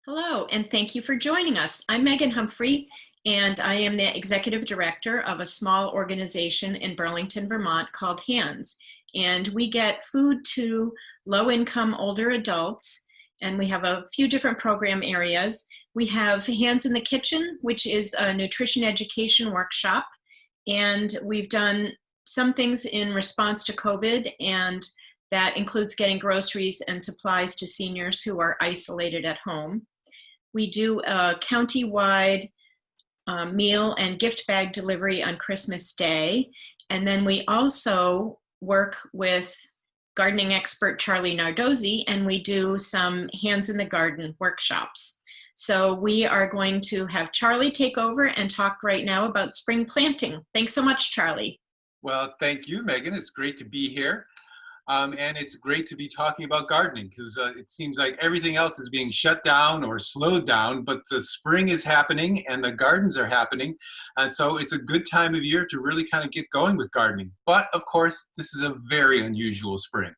Hello, and thank you for joining us. I'm Megan Humphrey, and I am the executive director of a small organization in Burlington, Vermont called HANDS. And we get food to low-income older adults, and we have a few different program areas. We have Hands in the Kitchen, which is a nutrition education workshop, and we've done some things in response to COVID, and that includes getting groceries and supplies to seniors who are isolated at home. We do a county-wide meal and gift bag delivery on Christmas Day. And then we also work with gardening expert Charlie Nardozzi, and we do some Hands in the Garden workshops. So we are going to have Charlie take over and talk right now about spring planting. Thanks so much, Charlie. Well, thank you, Megan. It's great to be here. And it's great to be talking about gardening because it seems like everything else is being shut down or slowed down, but the spring is happening and the gardens are happening. And so it's a good time of year to really kind of get going with gardening. But of course, this is a very unusual spring,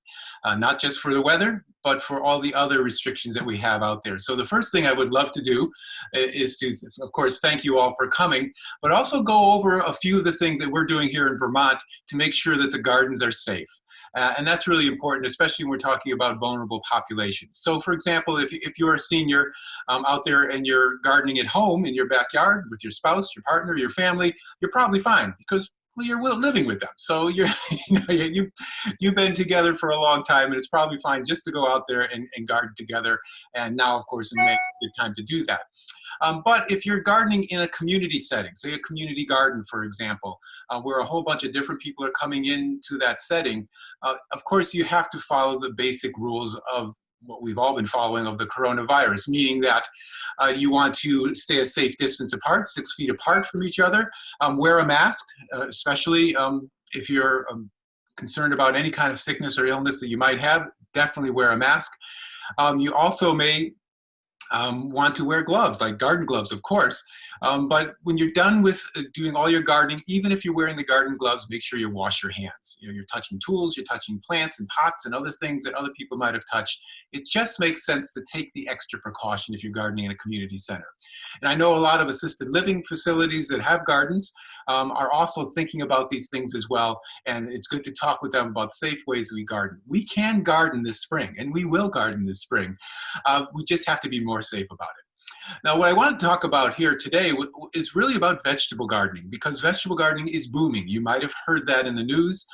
not just for the weather, but for all the other restrictions that we have out there. So the first thing I would love to do is to, of course, thank you all for coming, but also go over a few of the things that we're doing here in Vermont to make sure that the gardens are safe. And that's really important, especially when we're talking about vulnerable populations. So for example, if you're a senior out there and you're gardening at home in your backyard with your spouse, your partner, your family, you're probably fine because well, you're living with them. So you've been together for a long time and it's probably fine just to go out there and garden together. And now, of course, it may be a good time to do that. But if you're gardening in a community setting, say a community garden, for example, where a whole bunch of different people are coming into that setting, of course, you have to follow the basic rules of what we've all been following of the coronavirus, meaning that you want to stay a safe distance apart, 6 feet apart from each other, wear a mask, especially if you're concerned about any kind of sickness or illness that you might have, definitely wear a mask. You also may want to wear gloves, like garden gloves, of course. But when you're done with doing all your gardening, even if you're wearing the garden gloves, make sure you wash your hands. You know, you're touching tools, you're touching plants and pots and other things that other people might have touched. It just makes sense to take the extra precaution if you're gardening in a community center. And I know a lot of assisted living facilities that have gardens are also thinking about these things as well. And it's good to talk with them about safe ways we garden. We can garden this spring, and we will garden this spring. We just have to be more safe about it. Now, what I want to talk about here today is really about vegetable gardening, because vegetable gardening is booming. You might have heard that in the news,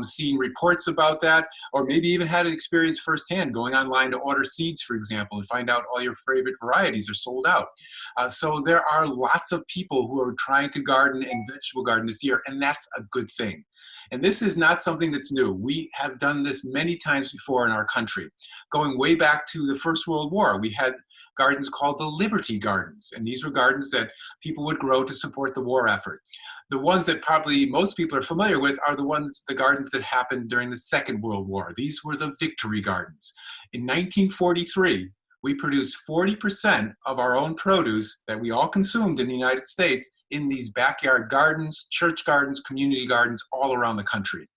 seen reports about that, or maybe even had an experience firsthand going online to order seeds, for example, and find out all your favorite varieties are sold out. So there are lots of people who are trying to garden and vegetable garden this year, and that's a good thing. And this is not something that's new. We have done this many times before in our country. Going way back to the First World War, we had gardens called the Liberty Gardens. And these were gardens that people would grow to support the war effort. The ones that probably most people are familiar with are the gardens that happened during the Second World War. These were the Victory Gardens. In 1943, we produced 40% of our own produce that we all consumed in the United States in these backyard gardens, church gardens, community gardens all around the country.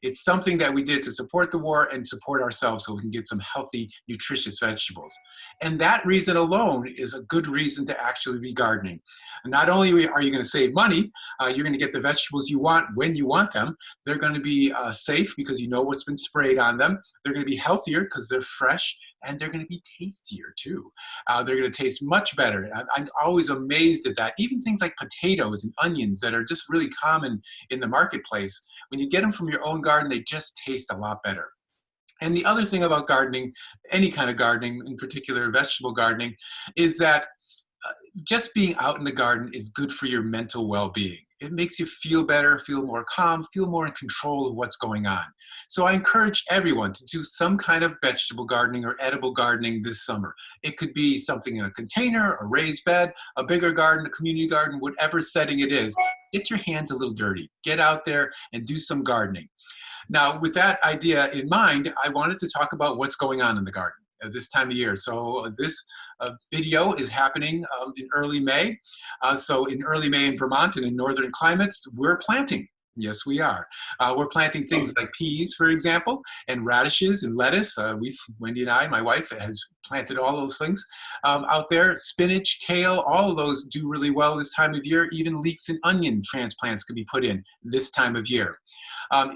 It's something that we did to support the war and support ourselves so we can get some healthy, nutritious vegetables. And that reason alone is a good reason to actually be gardening. And not only are you going to save money, you're going to get the vegetables you want when you want them. They're going to be safe because you know what's been sprayed on them. They're going to be healthier because they're fresh, and they're going to be tastier too. They're going to taste much better. I'm always amazed at that. Even things like potatoes and onions that are just really common in the marketplace, when you get them from your own garden, they just taste a lot better. And the other thing about gardening, any kind of gardening, in particular vegetable gardening, is that just being out in the garden is good for your mental well-being. It makes you feel better, feel more calm, feel more in control of what's going on. So I encourage everyone to do some kind of vegetable gardening or edible gardening this summer. It could be something in a container, a raised bed, a bigger garden, a community garden, whatever setting it is. Get your hands a little dirty. Get out there and do some gardening. Now, with that idea in mind, I wanted to talk about what's going on in the garden at this time of year. So this video is happening in early May. So in early May in Vermont and in northern climates, we're planting. Yes, we are. We're planting things like peas, for example, and radishes and lettuce. Wendy and I, my wife, has planted all those things out there. Spinach, kale, all of those do really well this time of year. Even leeks and onion transplants could be put in this time of year.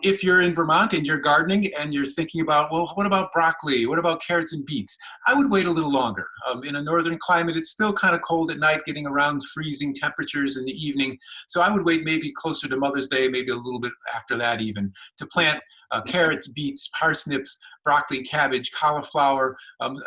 If you're in Vermont and you're gardening and you're thinking about, well, what about broccoli? What about carrots and beets? I would wait a little longer. In a northern climate, it's still kind of cold at night, getting around freezing temperatures in the evening. So I would wait maybe closer to Mother's Day, maybe a little bit after that even, to plant carrots, beets, parsnips, broccoli, cabbage, cauliflower,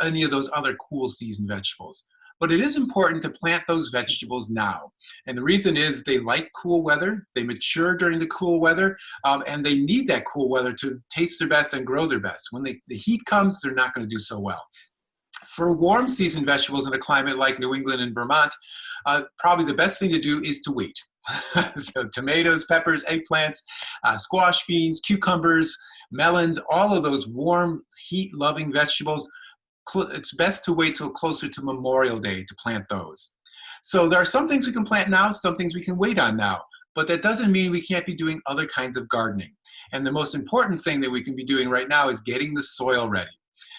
any of those other cool season vegetables. But it is important to plant those vegetables now. And the reason is they like cool weather, they mature during the cool weather, and they need that cool weather to taste their best and grow their best. When the heat comes, they're not going to do so well. For warm season vegetables in a climate like New England and Vermont, probably the best thing to do is to wait. So tomatoes, peppers, eggplants, squash beans, cucumbers, melons, all of those warm, heat-loving vegetables, it's best to wait till closer to Memorial Day to plant those. So there are some things we can plant now, some things we can wait on now, but that doesn't mean we can't be doing other kinds of gardening. And the most important thing that we can be doing right now is getting the soil ready.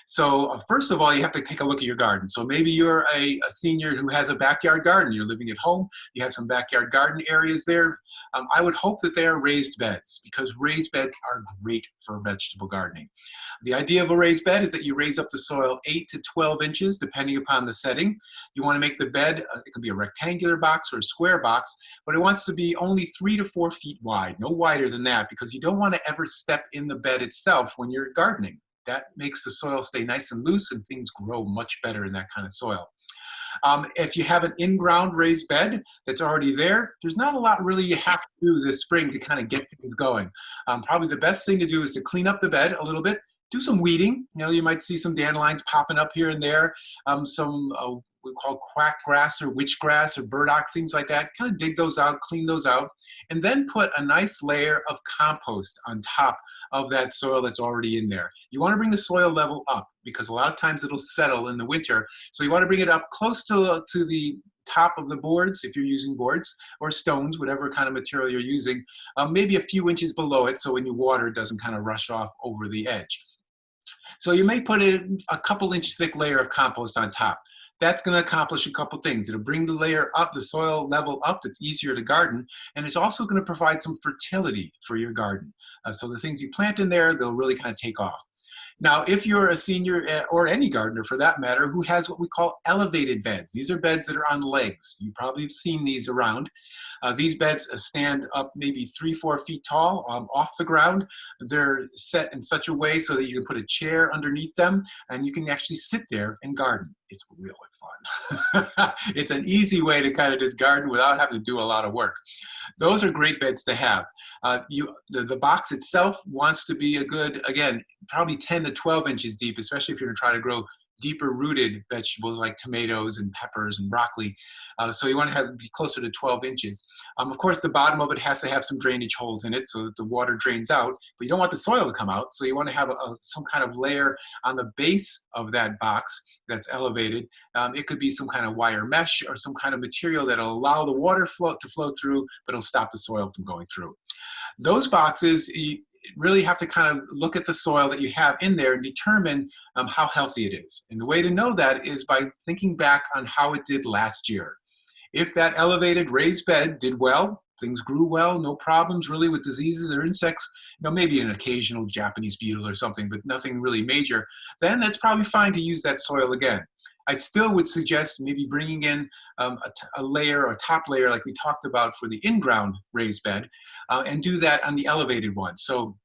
So first of all, you have to take a look at your garden. So maybe you're a senior who has a backyard garden. You're living at home. You have some backyard garden areas there. I would hope that they are raised beds, because raised beds are great for vegetable gardening. The idea of a raised bed is that you raise up the soil 8 to 12 inches, depending upon the setting. You want to make the bed, it can be a rectangular box or a square box, but it wants to be only 3 to 4 feet wide, no wider than that, because you don't want to ever step in the bed itself when you're gardening. That makes the soil stay nice and loose, and things grow much better in that kind of soil. If you have an in-ground raised bed that's already there, there's not a lot really you have to do this spring to kind of get things going. Probably the best thing to do is to clean up the bed a little bit, do some weeding. You know, you might see some dandelions popping up here and there, some we call quack grass or witchgrass or burdock, things like that. Kind of dig those out, clean those out, and then put a nice layer of compost on top of that soil that's already in there. You want to bring the soil level up, because a lot of times it'll settle in the winter. So you want to bring it up close to the top of the boards, if you're using boards, or stones, whatever kind of material you're using, maybe a few inches below it, so when you water, it doesn't kind of rush off over the edge. So you may put a couple inch thick layer of compost on top. That's going to accomplish a couple things. It'll bring the layer up, the soil level up, that's easier to garden, and it's also going to provide some fertility for your garden. So the things you plant in there, they'll really kind of take off. Now, if you're a senior, or any gardener for that matter, who has what we call elevated beds, these are beds that are on legs. You probably have seen these around. These beds stand up maybe 3-4 feet tall off the ground. They're set in such a way so that you can put a chair underneath them, and you can actually sit there and garden. It's really fun. It's an easy way to kind of just garden without having to do a lot of work. Those are great beds to have. The box itself wants to be a good, again, probably 10 to 12 inches deep, especially if you're going to try to grow deeper rooted vegetables like tomatoes and peppers and broccoli. So you want to be closer to 12 inches. Of course, the bottom of it has to have some drainage holes in it so that the water drains out, but you don't want the soil to come out. So you want to have some kind of layer on the base of that box that's elevated. It could be some kind of wire mesh or some kind of material that'll allow the water to flow through, but it'll stop the soil from going through. Those boxes, you really have to kind of look at the soil that you have in there and determine how healthy it is. And the way to know that is by thinking back on how it did last year. If that elevated raised bed did well, things grew well, no problems really with diseases or insects, maybe an occasional Japanese beetle or something, but nothing really major, then that's probably fine to use that soil again. I still would suggest maybe bringing in a layer or top layer like we talked about for the in-ground raised bed, and do that on the elevated one. So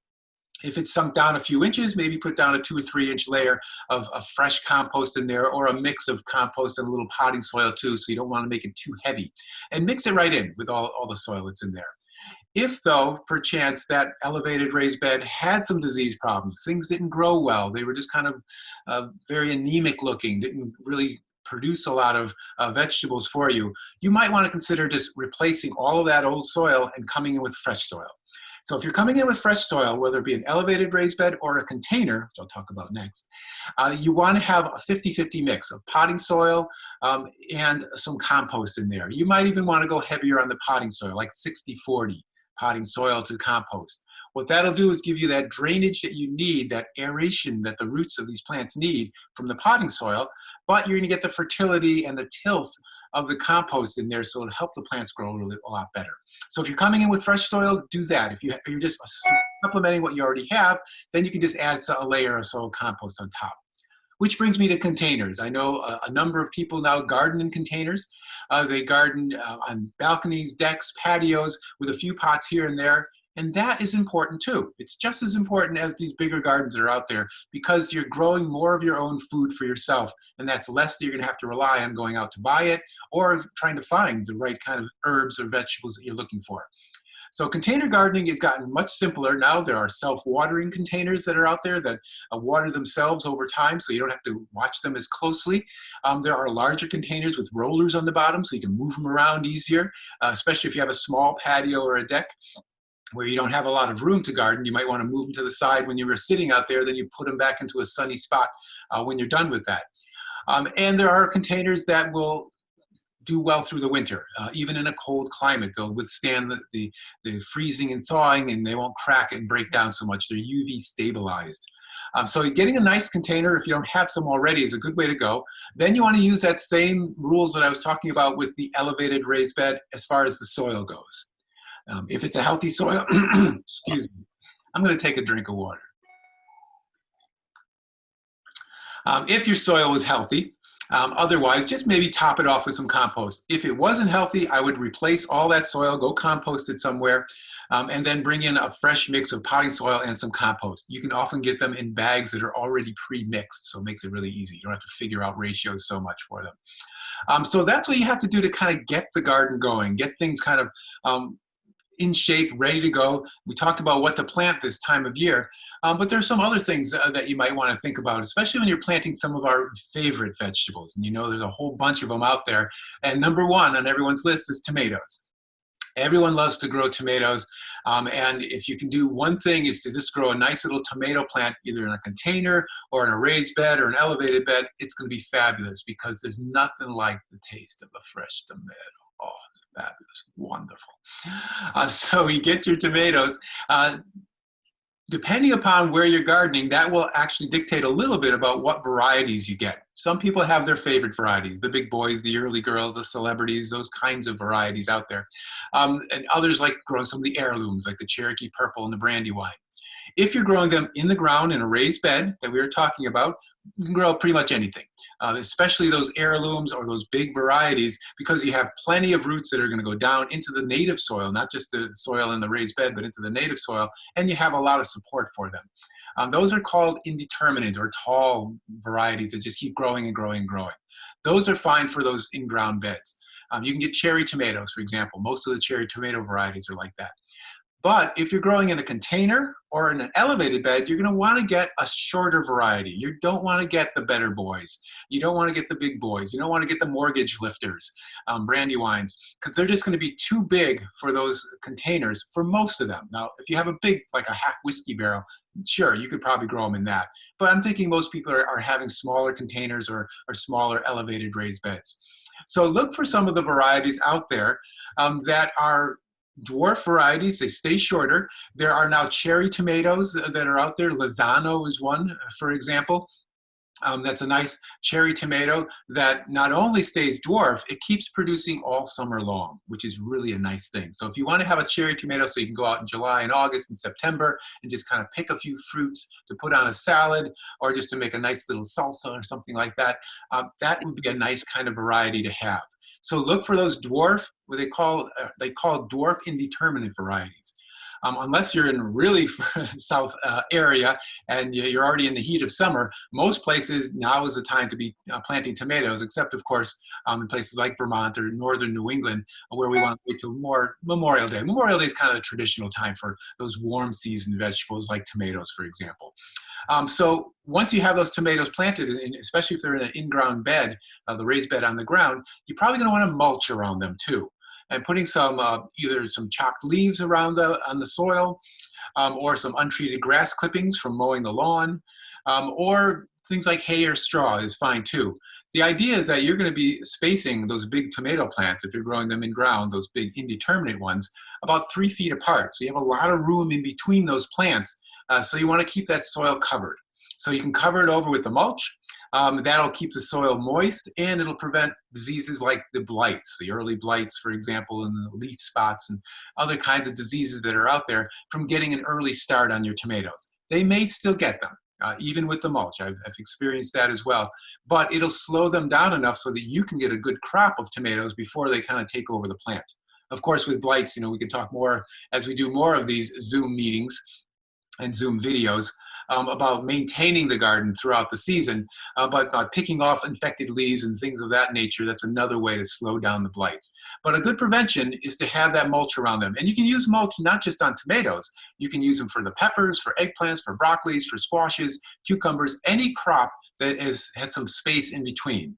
if it's sunk down a few inches, maybe put down a 2 or 3 inch layer of fresh compost in there, or a mix of compost and a little potting soil too, so you don't want to make it too heavy. And mix it right in with all the soil that's in there. If, though, perchance that elevated raised bed had some disease problems, things didn't grow well, they were just kind of very anemic looking, didn't really produce a lot of vegetables for you, you might want to consider just replacing all of that old soil and coming in with fresh soil. So if you're coming in with fresh soil, whether it be an elevated raised bed or a container, which I'll talk about next, you want to have a 50-50 mix of potting soil and some compost in there. You might even want to go heavier on the potting soil, like 60-40. potting soil to compost. What that'll do is give you that drainage that you need, that aeration that the roots of these plants need from the potting soil, but you're gonna get the fertility and the tilth of the compost in there, so it'll help the plants grow a lot better. So if you're coming in with fresh soil, do that. If you're just supplementing what you already have, then you can just add a layer of soil compost on top. Which brings me to containers. I know a number of people now garden in containers. They garden on balconies, decks, patios, with a few pots here and there. And that is important too. It's just as important as these bigger gardens that are out there, because you're growing more of your own food for yourself. And that's less that you're gonna have to rely on going out to buy it or trying to find the right kind of herbs or vegetables that you're looking for. So container gardening has gotten much simpler now. There are self-watering containers that are out there that water themselves over time, so you don't have to watch them as closely. There are larger containers with rollers on the bottom, so you can move them around easier, especially if you have a small patio or a deck where you don't have a lot of room to garden. You might want to move them to the side when you were sitting out there, then you put them back into a sunny spot when you're done with that. And there are containers that will do well through the winter. Even in a cold climate, they'll withstand the freezing and thawing, and they won't crack and break down so much. They're UV stabilized. So getting a nice container, if you don't have some already, is a good way to go. Then you want to use that same rules that I was talking about with the elevated raised bed as far as the soil goes. If it's a healthy soil, excuse me, I'm going to take a drink of water. If your soil was healthy, otherwise, just maybe top it off with some compost. If it wasn't healthy, I would replace all that soil, go compost it somewhere, and then bring in a fresh mix of potting soil and some compost. You can often get them in bags that are already pre-mixed, so it makes it really easy. You don't have to figure out ratios so much for them. So that's what you have to do to kind of get the garden going, get things kind of in shape, ready to go. We talked about what to plant this time of year, but there's some other things that you might want to think about, especially when you're planting some of our favorite vegetables. And you know, there's a whole bunch of them out there. And number one on everyone's list is tomatoes. Everyone loves to grow tomatoes. And if you can do one thing, is to just grow a nice little tomato plant, either in a container or in a raised bed or an elevated bed. It's going to be fabulous, because there's nothing like the taste of a fresh tomato. Oh, fabulous, wonderful. So you get your tomatoes. Depending upon where you're gardening, that will actually dictate a little bit about what varieties you get. Some people have their favorite varieties, the big boys, the early girls, the celebrities, those kinds of varieties out there. And others like growing some of the heirlooms, like the Cherokee Purple and the Brandywine. If you're growing them in the ground in a raised bed that we were talking about, you can grow pretty much anything, especially those heirlooms or those big varieties, because you have plenty of roots that are going to go down into the native soil, not just the soil in the raised bed, but into the native soil, and you have a lot of support for them. Those are called indeterminate or tall varieties that just keep growing and growing and growing. Those are fine for those in-ground beds. You can get cherry tomatoes, for example. Most of the cherry tomato varieties are like that. But if you're growing in a container or in an elevated bed, you're going to want to get a shorter variety. You don't want to get the better boys. You don't want to get the big boys. You don't want to get the mortgage lifters, Brandywines, because they're just going to be too big for those containers for most of them. Now, if you have a big, like a half whiskey barrel, sure, you could probably grow them in that. But I'm thinking most people are having smaller containers or smaller elevated raised beds. So look for some of the varieties out there that are dwarf varieties. They stay shorter. There are now cherry tomatoes that are out there. Lozano is one, for example. That's a nice cherry tomato that not only stays dwarf, it keeps producing all summer long, which is really a nice thing. So if you want to have a cherry tomato so you can go out in July and August and September and just kind of pick a few fruits to put on a salad, or just to make a nice little salsa or something like that, that would be a nice kind of variety to have. So look for those dwarf, what they call dwarf indeterminate varieties. Unless you're in a really south area and you're already in the heat of summer, most places now is the time to be planting tomatoes, except of course in places like Vermont or northern New England, where we want to wait till more Memorial Day. Memorial Day is kind of a traditional time for those warm season vegetables like tomatoes, for example. So once you have those tomatoes planted, and especially if they're in an in-ground bed, the raised bed on the ground, you're probably going to want to mulch around them too. And putting some either some chopped leaves around on the soil, or some untreated grass clippings from mowing the lawn, or things like hay or straw is fine too. The idea is that you're going to be spacing those big tomato plants, if you're growing them in ground, those big indeterminate ones, about 3 feet apart. So you have a lot of room in between those plants. So you want to keep that soil covered. So you can cover it over with the mulch. That'll keep the soil moist, and it'll prevent diseases like the blights, the early blights, for example, and the leaf spots and other kinds of diseases that are out there from getting an early start on your tomatoes. They may still get them. Even with the mulch. I've experienced that as well. But it'll slow them down enough so that you can get a good crop of tomatoes before they kind of take over the plant. Of course, with blights, we can talk more as we do more of these Zoom meetings and Zoom videos about maintaining the garden throughout the season, but picking off infected leaves and things of that nature, that's another way to slow down the blights. But a good prevention is to have that mulch around them. And you can use mulch not just on tomatoes. You can use them for the peppers, for eggplants, for broccolis, for squashes, cucumbers, any crop that has some space in between.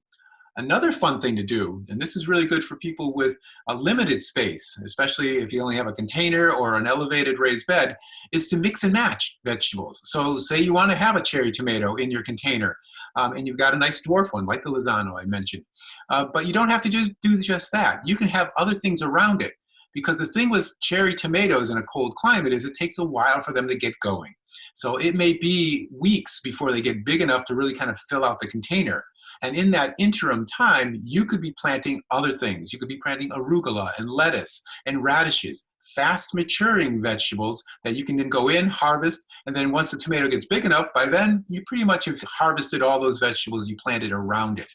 Another fun thing to do, and this is really good for people with a limited space, especially if you only have a container or an elevated raised bed, is to mix and match vegetables. So say you want to have a cherry tomato in your container, and you've got a nice dwarf one, like the Lozano I mentioned. But you don't have to do just that. You can have other things around it, because the thing with cherry tomatoes in a cold climate is it takes a while for them to get going. So it may be weeks before they get big enough to really kind of fill out the container. And in that interim time, you could be planting other things. You could be planting arugula and lettuce and radishes, fast maturing vegetables that you can then go in, harvest, and then once the tomato gets big enough, by then you pretty much have harvested all those vegetables you planted around it.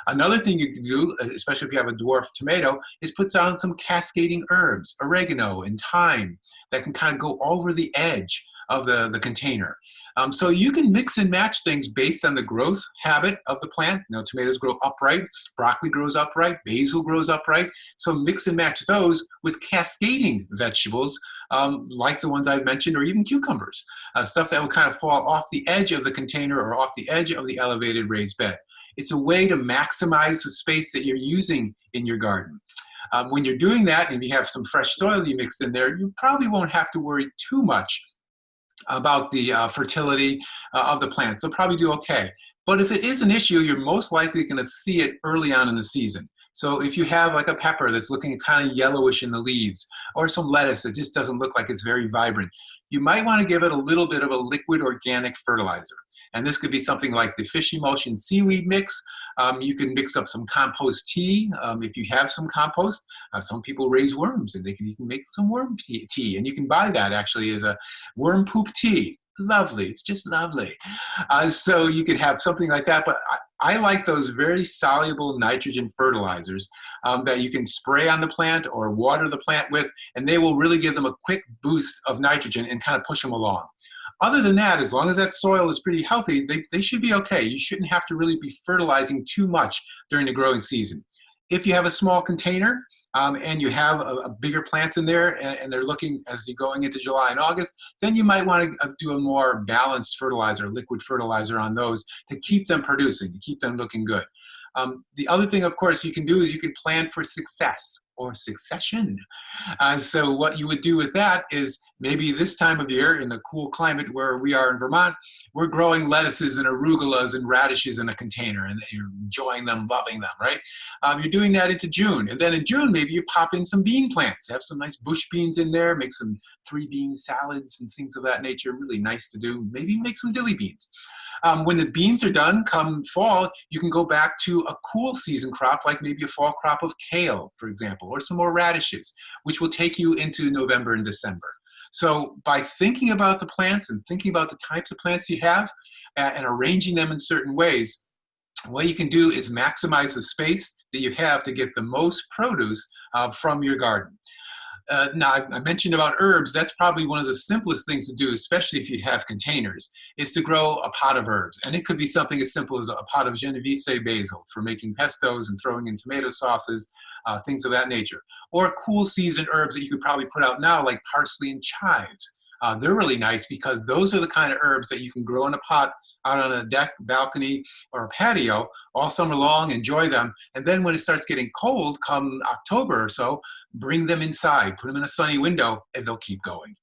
Another thing you can do, especially if you have a dwarf tomato, is put down some cascading herbs, oregano and thyme, that can kind of go over the edge of the container. So you can mix and match things based on the growth habit of the plant. Tomatoes grow upright, broccoli grows upright, basil grows upright. So mix and match those with cascading vegetables like the ones I've mentioned, or even cucumbers, stuff that will kind of fall off the edge of the container or off the edge of the elevated raised bed. It's a way to maximize the space that you're using in your garden. When you're doing that, and if you have some fresh soil you mixed in there, you probably won't have to worry too much about the fertility of the plants. They'll probably do okay. But if it is an issue, you're most likely going to see it early on in the season. So if you have like a pepper that's looking kind of yellowish in the leaves, or some lettuce that just doesn't look like it's very vibrant, you might want to give it a little bit of a liquid organic fertilizer. And this could be something like the fish emulsion seaweed mix. You can mix up some compost tea if you have some compost. Some people raise worms, and you can make some worm tea. And you can buy that actually as a worm poop tea. Lovely, it's just lovely. So you could have something like that. But I like those very soluble nitrogen fertilizers that you can spray on the plant or water the plant with, and they will really give them a quick boost of nitrogen and kind of push them along. Other than that, as long as that soil is pretty healthy, they should be okay. You shouldn't have to really be fertilizing too much during the growing season. If you have a small container and you have a bigger plants in there and they're looking as you're going into July and August, then you might want to do a more balanced fertilizer, liquid fertilizer on those to keep them producing, to keep them looking good. The other thing, of course, you can do is you can plan for success or succession. So what you would do with that is maybe this time of year in the cool climate where we are in Vermont, we're growing lettuces and arugulas and radishes in a container, and you're enjoying them, loving them, right? You're doing that into June. And then in June, maybe you pop in some bean plants, have some nice bush beans in there, make some 3-bean salads and things of that nature, really nice to do. Maybe make some dilly beans. When the beans are done, come fall, you can go back to a cool season crop, like maybe a fall crop of kale, for example, or some more radishes, which will take you into November and December. So by thinking about the plants and thinking about the types of plants you have and arranging them in certain ways, what you can do is maximize the space that you have to get the most produce from your garden. Now, I mentioned about herbs. That's probably one of the simplest things to do, especially if you have containers, is to grow a pot of herbs. And it could be something as simple as a pot of Genovese basil for making pestos and throwing in tomato sauces, things of that nature. Or cool season herbs that you could probably put out now, like parsley and chives. They're really nice because those are the kind of herbs that you can grow in a pot out on a deck, balcony, or a patio all summer long, enjoy them. And then when it starts getting cold, come October or so, bring them inside, put them in a sunny window, and they'll keep going.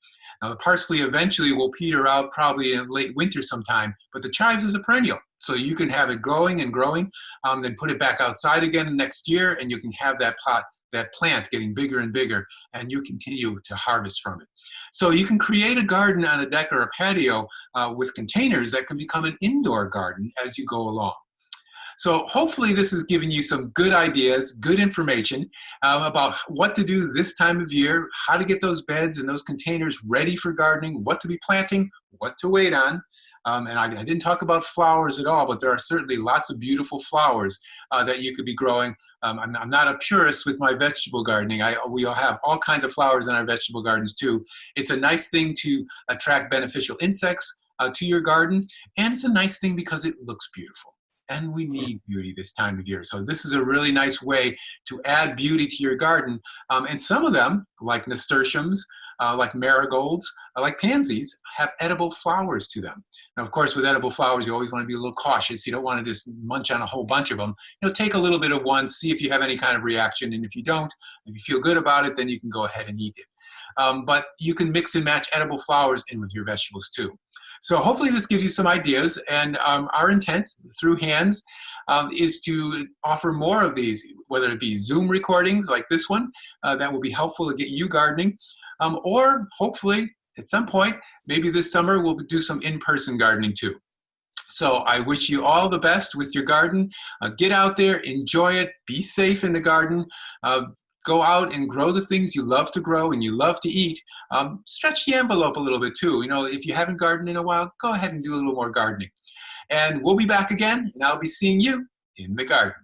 Now the parsley eventually will peter out probably in late winter sometime, but the chives is a perennial. So you can have it growing and growing, then put it back outside again next year, and you can have that plant getting bigger and bigger, and you continue to harvest from it. So you can create a garden on a deck or a patio with containers that can become an indoor garden as you go along. So hopefully this has given you some good ideas, good information about what to do this time of year, how to get those beds and those containers ready for gardening, what to be planting, what to wait on. And I didn't talk about flowers at all, but there are certainly lots of beautiful flowers that you could be growing. I'm not a purist with my vegetable gardening. We all have all kinds of flowers in our vegetable gardens too. It's a nice thing to attract beneficial insects to your garden, and it's a nice thing because it looks beautiful. And we need beauty this time of year. So this is a really nice way to add beauty to your garden. And some of them, like nasturtiums, like marigolds, like pansies, have edible flowers to them. Now, of course, with edible flowers, you always want to be a little cautious. You don't want to just munch on a whole bunch of them. Take a little bit of one, see if you have any kind of reaction. And if you don't, if you feel good about it, then you can go ahead and eat it. But you can mix and match edible flowers in with your vegetables too. So hopefully this gives you some ideas, and our intent through Hands is to offer more of these, whether it be Zoom recordings like this one that will be helpful to get you gardening, or hopefully at some point, maybe this summer, we'll do some in-person gardening too. So I wish you all the best with your garden. Get out there, enjoy it, be safe in the garden. Go out and grow the things you love to grow and you love to eat. Stretch the envelope a little bit too. If you haven't gardened in a while, go ahead and do a little more gardening. And we'll be back again, and I'll be seeing you in the garden.